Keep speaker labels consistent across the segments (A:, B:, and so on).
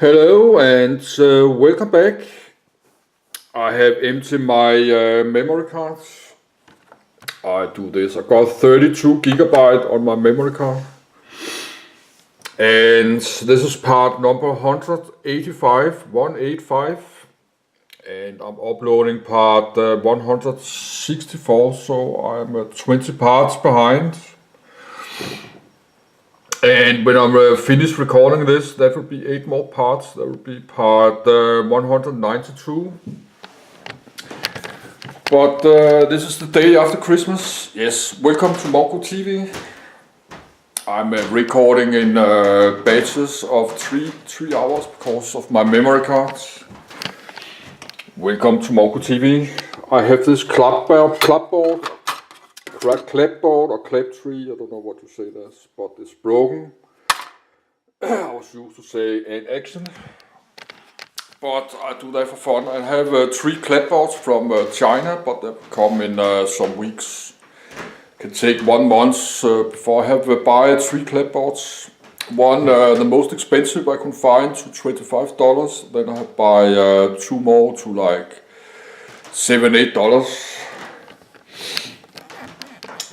A: Hello and welcome back. I have emptied my memory cards. I do this. I got 32 gigabyte on my memory card. And this is part number 185. And I'm uploading part 164, so I'm 20 parts behind. And when I'm finished recording this, that will be 8 more parts. That will be part 192. But this is the day after Christmas. Yes, welcome to Monko TV. I'm recording in batches of three hours because of my memory cards. Welcome to Monko TV. I have this clapboard or claptree, I don't know what to say this, but it's broken. I was used to say an action, but I do that for fun. I have 3 clapboards from China, but they come in some weeks. It can take 1 month before I have buy 3 clapboards. One, the most expensive I could find, to $25. Then I buy 2 more to like $7-8.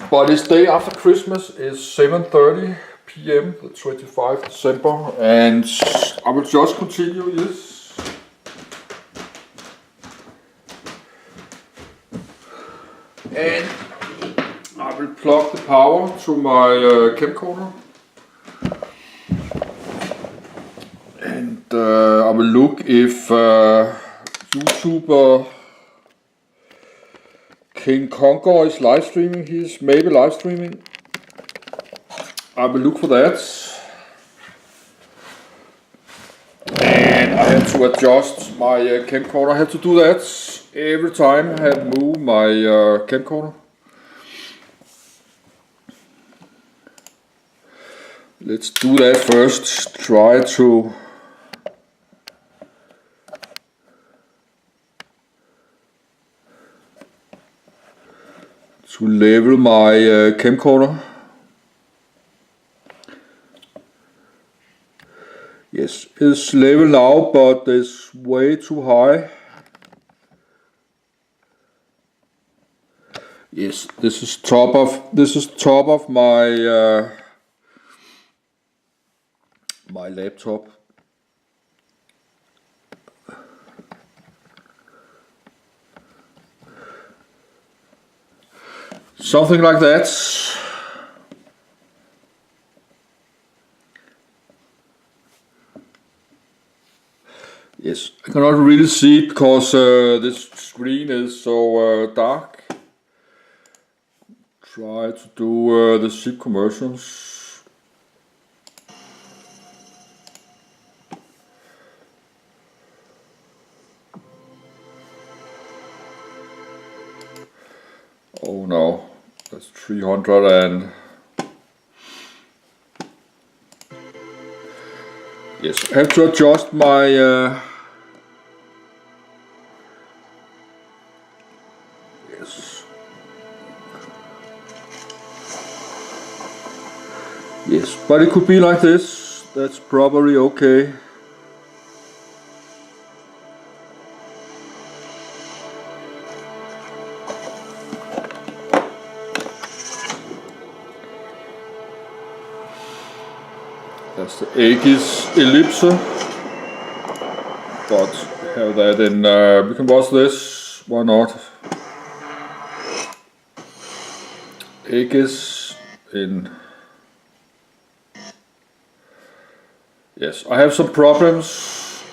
A: But this day after Christmas is 7:30 p.m. the 25th December, and I will just continue this. And I will plug the power to my camcorder. And I will look if YouTuber King Conquer is live streaming. He's maybe live streaming. I will look for that. And I have to adjust my camcorder. I have to do that every time I have moved my camcorder. Let's do that first. Try to level my camcorder. Yes, it's level now, but it's way too high. Yes, this is top of my my laptop. Something like that. Yes, I cannot really see it because this screen is so dark. Try to do the zip conversions. Oh no, that's 300 and... Yes, I have to adjust my yes. Yes, but it could be like this. That's probably okay. That's the Aegis ellipse, but have that in, we can watch this, why not? Aegis in, yes, I have some problems,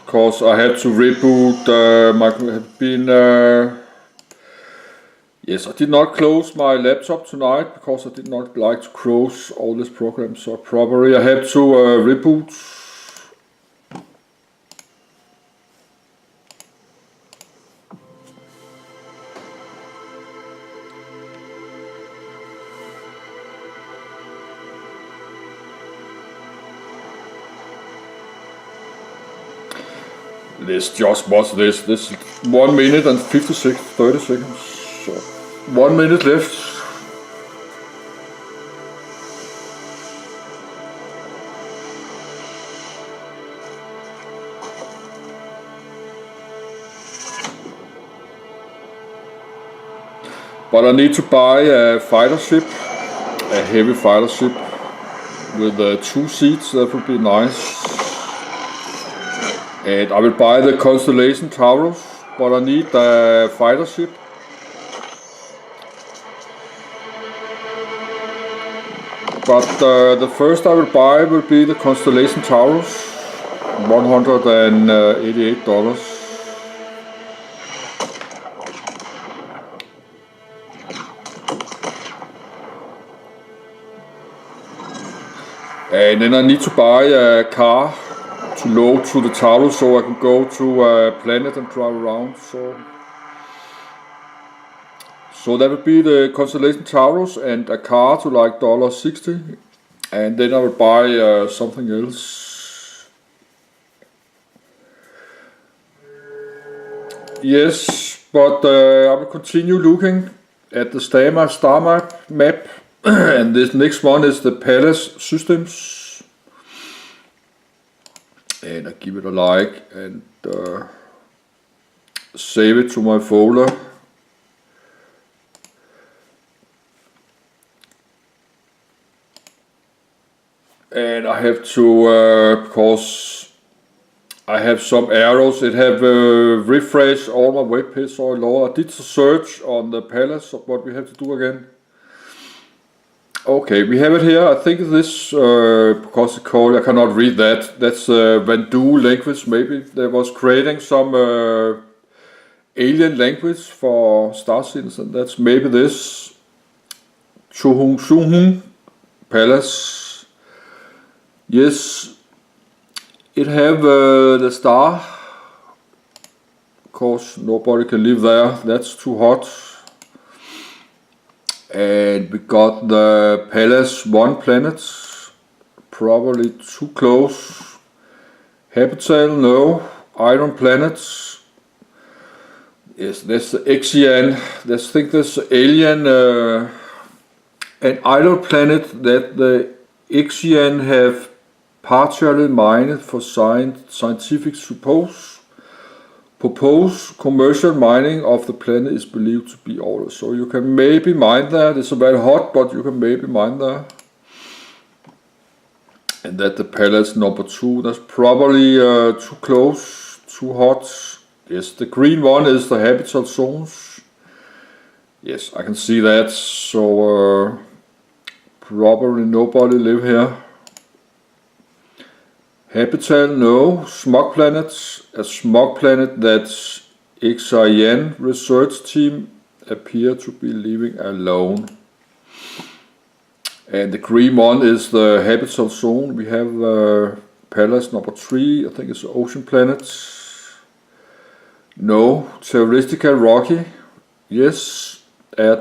A: because I had to reboot, yes, I did not close my laptop tonight because I did not like to close all these programs, so probably I had to reboot. Let's just watch this. This is 1 minute and 30 seconds. So 1 minute left. But I need to buy a fighter ship, a heavy fighter ship with 2 seats. That would be nice. And I will buy the Constellation Taurus, but I need a fighter ship. But the first I will buy will be the Constellation Taurus, $188. And then I need to buy a car to load to the Taurus so I can go to a planet and drive around. So that would be the Constellation Taurus and a car to like $60. And then I will buy something else. Yes, but I will continue looking at the Starmap map. And this next one is the Palace Systems. And I give it a like and save it to my folder. And I have to, because I have some arrows, it have refreshed all my web pages so I did the search on the Palace of what we have to do again. Okay, we have it here. I think this, because the code, I cannot read that. That's Vandu language, maybe. They was creating some alien language for Star Citizen. That's maybe this. Chuhung Palace. Yes, it have the star. Of course, nobody can live there. That's too hot. And we got the Palace 1 planet, probably too close. Habitat, no. Iron planets. Yes, that's the Exian. I think that's the alien. An idle planet that the Exian have partially mined for scientific proposed commercial mining of the planet is believed to be ordered. So you can maybe mine there. It's very hot, but you can maybe mine there. And that the Palace number 2, that's probably too close, too hot. Yes, the green one is the habitat zones. Yes, I can see that. So probably nobody live here. Habitat, no. Smog planets. A smog planet that Exian research team appear to be living alone. And the green one is the habitat zone. We have Palace number 3. I think it's the ocean planet. No. Terrestrial rocky. Yes. A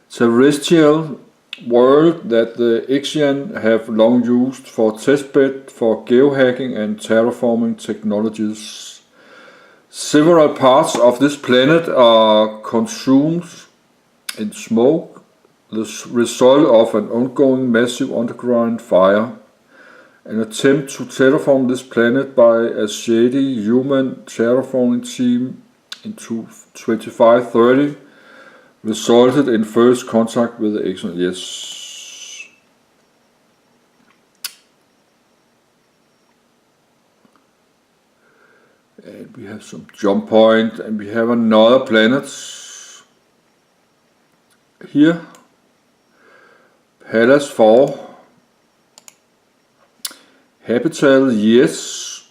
A: terrestrial world that the Exian have long used for testbed for geohacking and terraforming technologies. Several parts of this planet are consumed in smoke, the result of an ongoing massive underground fire. An attempt to terraform this planet by a shady human terraforming team in 2530 resulted in first contact with the Exian. Yes. And we have some jump point, and we have another planet here. Palace 4. Habitat, yes.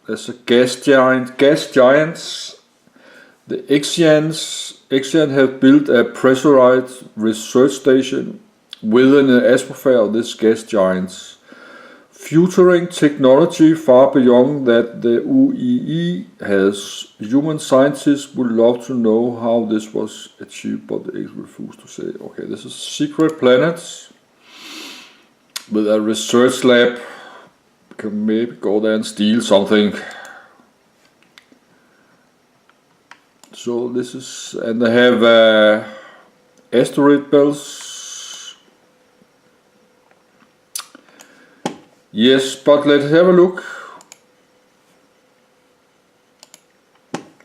A: There's a gas giants. The Exian have built a pressurized research station within the atmosphere of this gas giants, featuring technology far beyond that the UEE has. Human scientists would love to know how this was achieved, but they refuse to say. Okay, this is a secret planet with a research lab. We can maybe go there and steal something. So this is, and they have asteroid belts. Yes, but let's have a look.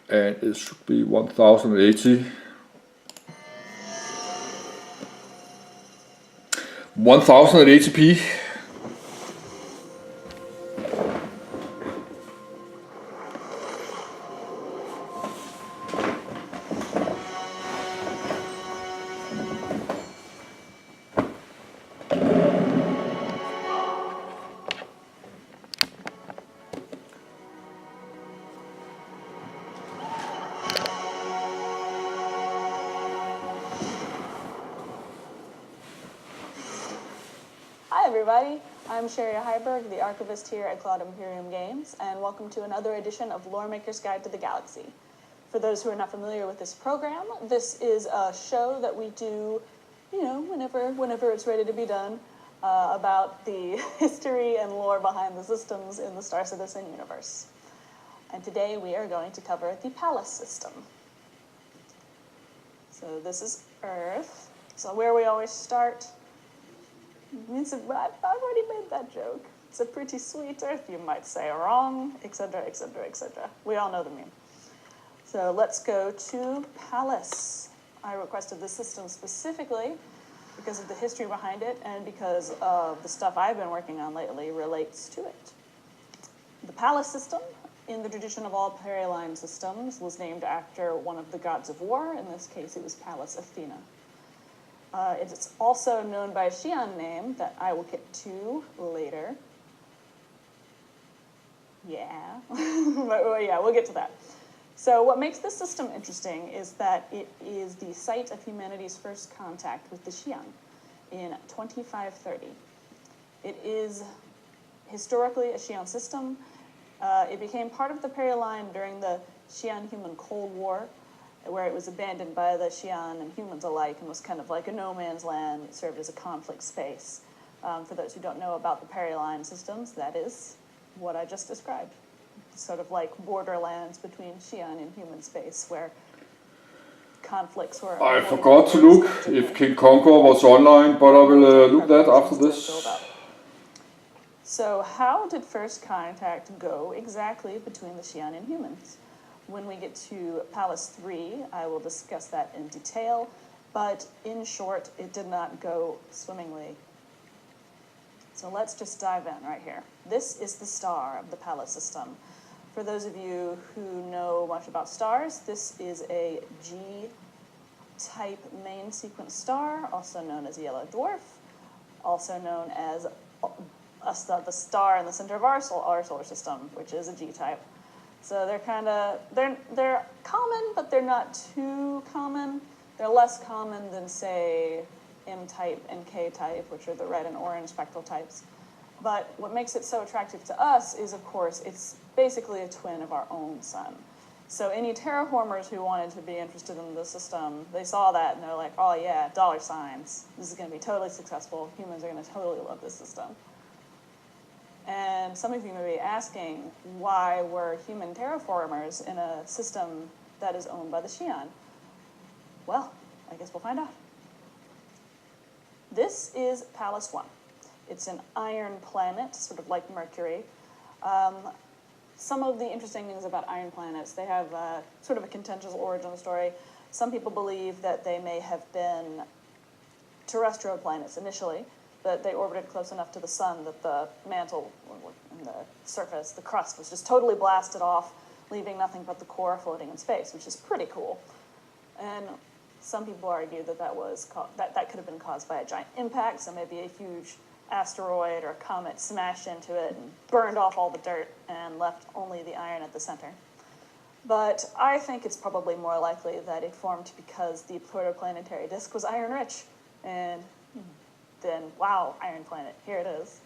A: And it should be 1080. 1080p.
B: Hi everybody, I'm Sherry Heiberg, the archivist here at Cloud Imperium Games, and welcome to another edition of Lore Maker's Guide to the Galaxy. For those who are not familiar with this program, this is a show that we do, whenever it's ready to be done, about the history and lore behind the systems in the Star Citizen universe. And today we are going to cover the Palace system. So this is Earth. So where we always start. I've already made that joke. It's a pretty sweet Earth, you might say, wrong, etc., etc., etc. We all know the meme. So let's go to Palace. I requested this system specifically because of the history behind it and because of the stuff I've been working on lately relates to it. The Palace system, in the tradition of all Periline systems, was named after one of the gods of war. In this case, it was Pallas Athena. It's also known by a Xi'an name that I will get to later. Yeah. Yeah, we'll get to that. So what makes this system interesting is that it is the site of humanity's first contact with the Xi'an in 2530. It is historically a Xi'an system. It became part of the Periline during the Xi'an-human Cold War, where it was abandoned by the Xi'an and humans alike and was kind of like a no man's land. It served as a conflict space. For those who don't know about the Periline systems, that is what I just described. Sort of like borderlands between Xi'an and human space, where conflicts were...
A: I forgot to look if King Conqueror was online, but I will look that after this.
B: So how did first contact go exactly between the Xi'an and humans? When we get to Palace 3, I will discuss that in detail, but in short, it did not go swimmingly. So let's just dive in right here. This is the star of the Palace system. For those of you who know much about stars, this is a G-type main sequence star, also known as yellow dwarf, also known as the star in the center of our solar system, which is a G-type. So they're common, but they're not too common. They're less common than, say, M-type and K-type, which are the red and orange spectral types. But what makes it so attractive to us is, of course, it's basically a twin of our own sun. So any terraformers who wanted to be interested in the system, they saw that and they're like, oh yeah, dollar signs. This is going to be totally successful. Humans are going to totally love this system. And some of you may be asking, why were human terraformers in a system that is owned by the Xi'an? Well, I guess we'll find out. This is Pallas 1. It's an iron planet, sort of like Mercury. Some of the interesting things about iron planets, they have sort of a contentious origin story. Some people believe that they may have been terrestrial planets initially, but they orbited close enough to the sun that the mantle and the surface, the crust, was just totally blasted off, leaving nothing but the core floating in space, which is pretty cool. And some people argue that that could have been caused by a giant impact, so maybe a huge asteroid or a comet smashed into it and burned off all the dirt and left only the iron at the center. But I think it's probably more likely that it formed because the protoplanetary disk was iron-rich, and then, wow, iron planet, here it is.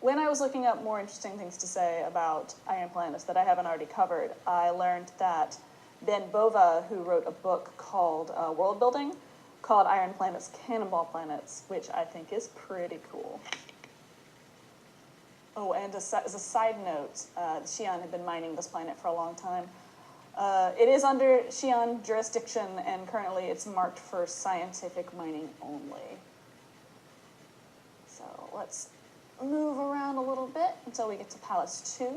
B: When I was looking up more interesting things to say about iron planets that I haven't already covered, I learned that Ben Bova, who wrote a book called World Building, called iron planets cannonball planets, which I think is pretty cool. Oh, and as a side note, the Xi'an have been mining this planet for a long time. It is under Xi'an jurisdiction, and currently it's marked for scientific mining only. So let's move around a little bit until we get to Pallas 2.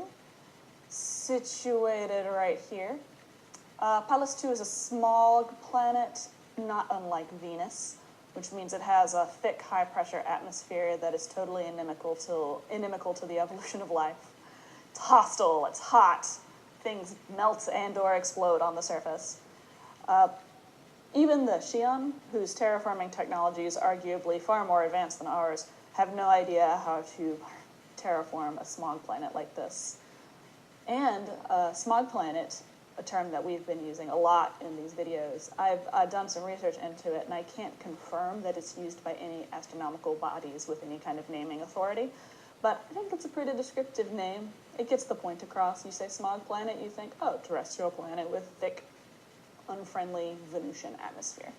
B: situated right here. Pallas 2 is a small planet, not unlike Venus, which means it has a thick, high-pressure atmosphere that is totally inimical to the evolution of life. It's hostile, it's hot, things melt and or explode on the surface. Even the Xi'an, whose terraforming technology is arguably far more advanced than ours, have no idea how to terraform a smog planet like this. And smog planet, a term that we've been using a lot in these videos, I've done some research into it, and I can't confirm that it's used by any astronomical bodies with any kind of naming authority, but I think it's a pretty descriptive name. It gets the point across. You say smog planet, you think, oh, terrestrial planet with thick, unfriendly Venusian atmosphere.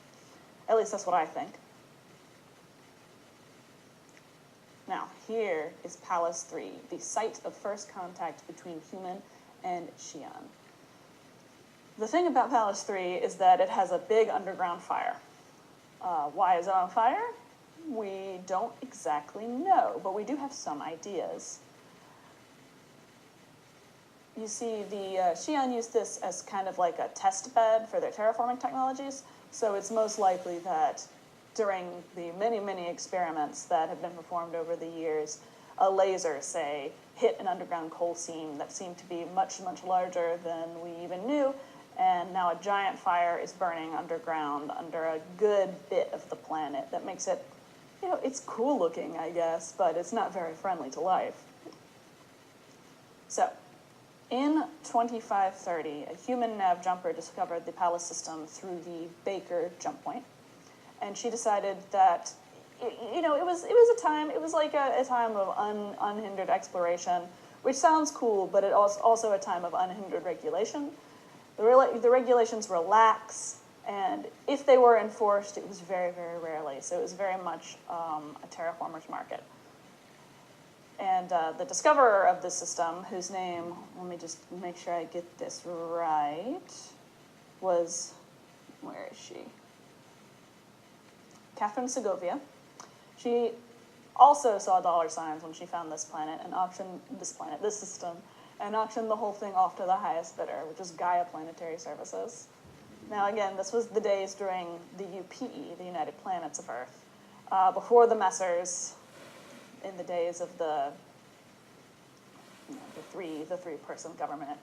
B: At least that's what I think. Now, here is Pallas 3, the site of first contact between human and Xi'an. The thing about Pallas 3 is that it has a big underground fire. Why is it on fire? We don't exactly know, but we do have some ideas. You see, the Xi'an used this as kind of like a test bed for their terraforming technologies, so it's most likely that during the many, many experiments that have been performed over the years, a laser, say, hit an underground coal seam that seemed to be much, much larger than we even knew, and now a giant fire is burning underground under a good bit of the planet that makes it, you know, it's cool looking, I guess, but it's not very friendly to life. So, in 2530, a human nav jumper discovered the Pallas system through the Baker jump point, and she decided that, you know, it was a time, it was like a time of unhindered exploration, which sounds cool, but it was also a time of unhindered regulation. The regulations relax, and if they were enforced, it was very, very rarely. So it was very much a terraformer's market. And the discoverer of the system, whose name, let me just make sure I get this right, was, where is she? Catherine Segovia. She also saw dollar signs when she found this planet and auctioned this system, and auctioned the whole thing off to the highest bidder, which was Gaia Planetary Services. Now again, this was the days during the UPE, the United Planets of Earth, before the Messers, in the days of the three-person government,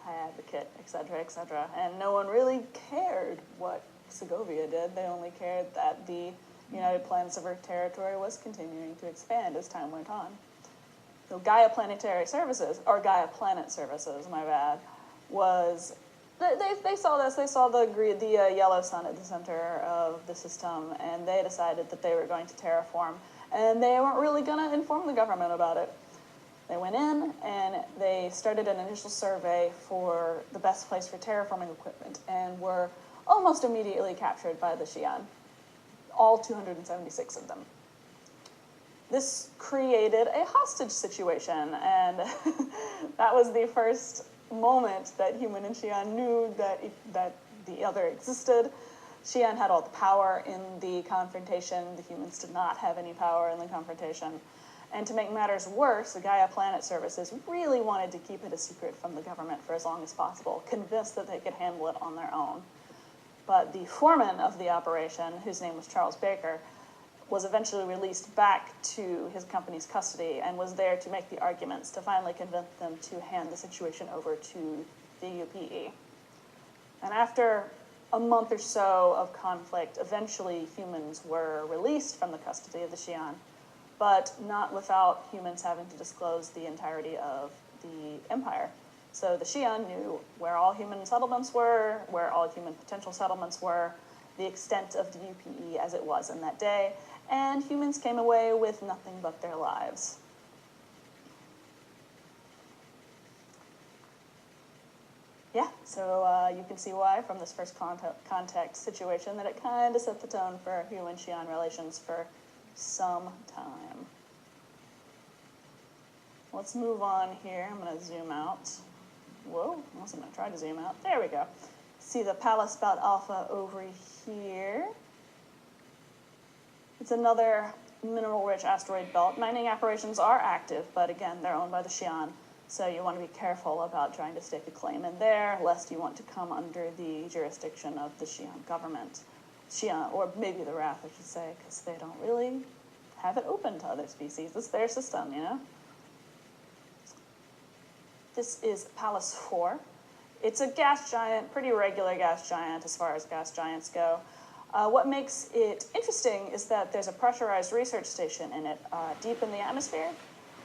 B: high advocate, etc., and no one really cared what Segovia did. They only cared that the United Planets of Earth territory was continuing to expand as time went on. So Gaia Planetary Services, or Gaia Planet Services, my bad, was, they saw this, they saw the yellow sun at the center of the system, and they decided that they were going to terraform, and they weren't really going to inform the government about it. They went in, and they started an initial survey for the best place for terraforming equipment, and were almost immediately captured by the Xi'an, all 276 of them. This created a hostage situation, and that was the first moment that human and Xi'an knew that the other existed. Xi'an had all the power in the confrontation. The humans did not have any power in the confrontation. And to make matters worse, the Gaia Planet Services really wanted to keep it a secret from the government for as long as possible, convinced that they could handle it on their own. But the foreman of the operation, whose name was Charles Baker, was eventually released back to his company's custody and was there to make the arguments to finally convince them to hand the situation over to the UPE. And after a month or so of conflict, eventually humans were released from the custody of the Xi'an, but not without humans having to disclose the entirety of the empire. So the Xi'an knew where all human settlements were, where all human potential settlements were, the extent of the UPE as it was in that day, and humans came away with nothing but their lives. Yeah, so you can see why from this first contact situation that it kind of set the tone for human-Xi'an relations for some time. Let's move on here. I'm going to zoom out. Whoa, I wasn't going to try to zoom out. There we go. See the Pallas Belt Alpha over here. It's another mineral-rich asteroid belt. Mining operations are active, but again, they're owned by the Xi'an. So you want to be careful about trying to stake a claim in there, lest you want to come under the jurisdiction of the Xi'an government. Xi'an, or maybe the Wrath, I should say, because they don't really have it open to other species. It's their system, you know? This is Palace 4. It's a gas giant, pretty regular gas giant as far as gas giants go. What makes it interesting is that there's a pressurized research station in it, deep in the atmosphere,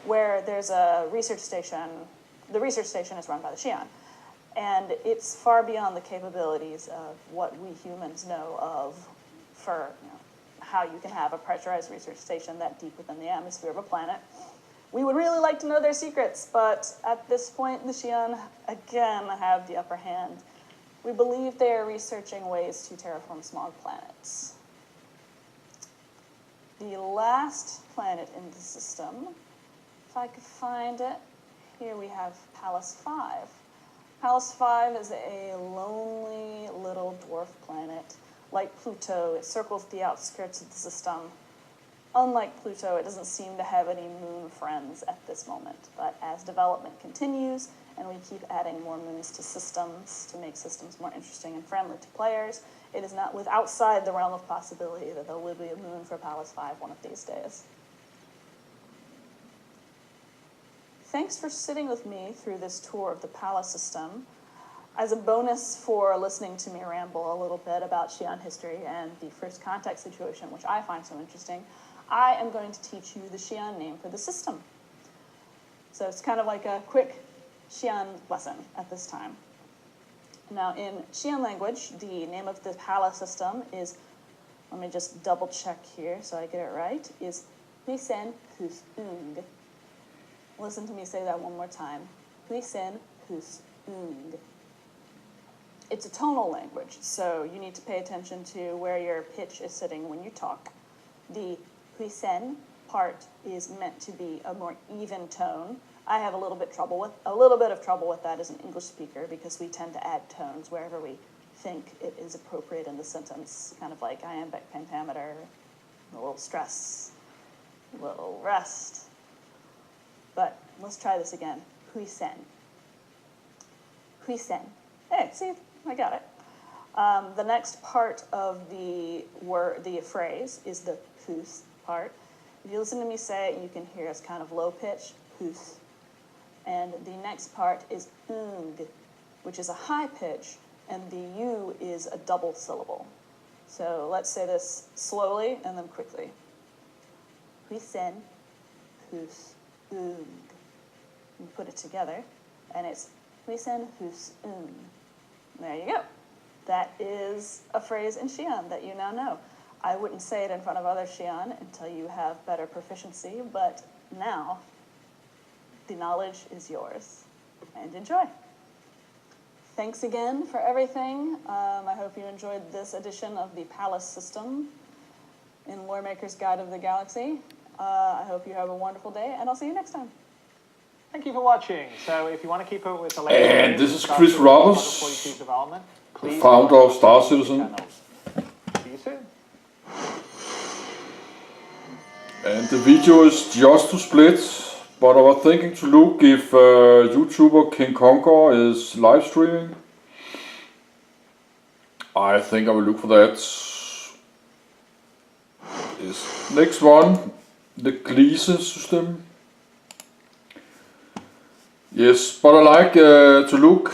B: where there's a research station. The research station is run by the Xi'an, and it's far beyond the capabilities of what we humans know of for how you can have a pressurized research station that deep within the atmosphere of a planet. We would really like to know their secrets, but at this point, the Xi'an, again, have the upper hand. We believe they are researching ways to terraform smog planets. The last planet in the system, if I could find it, here we have Pallas 5. Pallas 5 is a lonely little dwarf planet. Like Pluto, it circles the outskirts of the system. Unlike Pluto, it doesn't seem to have any moon friends at this moment, but as development continues and we keep adding more moons to systems to make systems more interesting and friendly to players, it is not outside the realm of possibility that there will be a moon for Pallas 5 one of these days. Thanks for sitting with me through this tour of the Pallas system. As a bonus for listening to me ramble a little bit about Xi'an history and the first contact situation, which I find so interesting, I am going to teach you the Xi'an name for the system. So it's kind of like a quick Xi'an lesson at this time. Now, in Xi'an language, the name of the Pallas system is, let me just double check here so I get it right, is Huisen Hus Ung. Listen to me say that one more time. Huisen Hus Ung. It's a tonal language, so you need to pay attention to where your pitch is sitting when you talk. The Huisen part is meant to be a more even tone. I have a little bit of trouble with that as an English speaker because we tend to add tones wherever we think it is appropriate in the sentence, kind of like iambic pentameter, a little stress, a little rest. But let's try this again. Huisen. Huisen. Hey, see, I got it. The next part of the phrase is the hus part. If you listen to me say it, you can hear it's kind of low pitch, hus. And the next part is ung, which is a high pitch, and the u is a double syllable. So let's say this slowly and then quickly. Huisen, hus, ung. You put it together, and it's Huisen, hus, ung. There you go. That is a phrase in Xi'an that you now know. I wouldn't say it in front of other Xi'an until you have better proficiency, but now the knowledge is yours. And enjoy. Thanks again for everything. I hope you enjoyed this edition of the Pallas system in Loremaker's Guide of the Galaxy. I hope you have a wonderful day, and I'll see you next time.
C: Thank you for watching. So if you want to keep up with the latest
A: And
C: news
A: this is
C: Star
A: Chris
C: Citizen
A: Roberts,
C: 142 development, please
A: founder of Star
C: subscribe to
A: Citizen.
C: the channel. See you soon.
A: And the video is just to split, but I was thinking to look if YouTuber King Conquer is live streaming. I think I will look for that. Is next one, the Gliese system. Yes, but I like to look.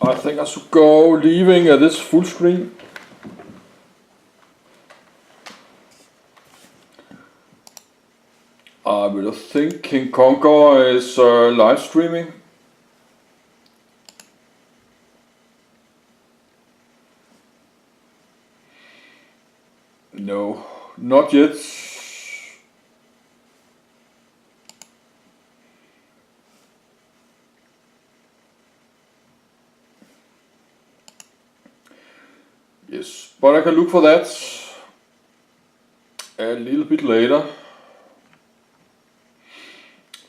A: I think I should go leaving this full screen. I will think King Conquer is live streaming. No, not yet. Yes, but I can look for that a little bit later.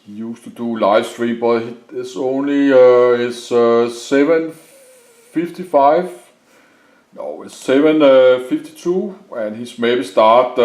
A: He used to do live stream, but it's only 7:55. No, it's 7:52, and he's maybe start